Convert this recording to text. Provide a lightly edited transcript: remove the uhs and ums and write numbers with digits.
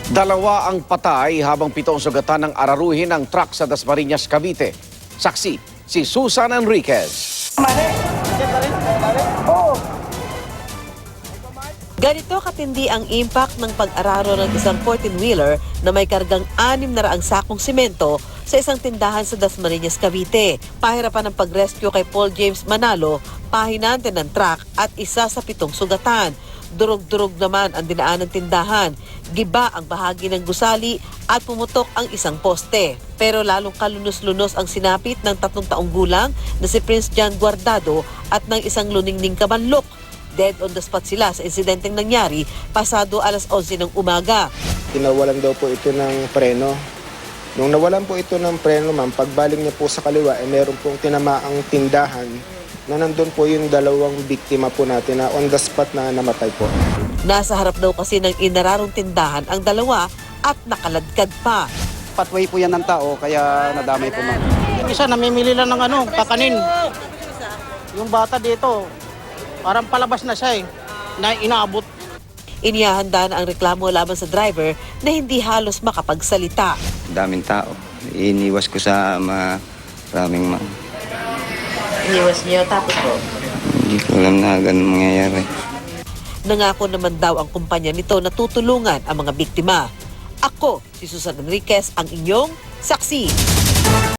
Dalawa ang patay habang 7 ang sugatan ng araruhin ng truck sa Dasmariñas, Cavite. Saksi, si Susan Enriquez. Ganito katindi ang impact ng pag-araro ng isang 14-wheeler na may kargang 600 sakong simento sa isang tindahan sa Dasmariñas, Cavite. Pahirapan ng pag-rescue kay Paul James Manalo, pahinante ng truck at isa sa 7 sugatan. Durog-durog naman ang dinaan ng tindahan. Giba ang bahagi ng gusali at pumutok ang isang poste. Pero lalong kalunos-lunos ang sinapit ng 3 taong gulang na si Prince John Guardado at ng isang luningning kabanlok. Dead on the spot sila sa insidenteng nangyari pasado alas 11 ng umaga. Tinawalan daw po ito ng preno. Nung nawalan po ito ng preno, ma'am, pagbaling niya po sa kaliwa, meron pong tinamaang tindahan na nandun po yung 2 biktima po natin na on the spot na namatay po. Nasa harap daw kasi ng inararong tindahan ang 2 at nakaladkad pa. Pathway po yan ng tao, kaya nadamay po, ma'am. Yung isa namimili lang ng kakanin. Yung bata dito, parang palabas na siya na inaabot. Inihahanda na ang reklamo laban sa driver na hindi halos makapagsalita. Daming tao. Iniwas ko sa maraming Iniwas niyo tapos po? Hindi ko alam na ganun mangyayari. Nangako naman daw ang kumpanya nito na tutulungan ang mga biktima. Ako, si Susan Enriquez, ang inyong saksi.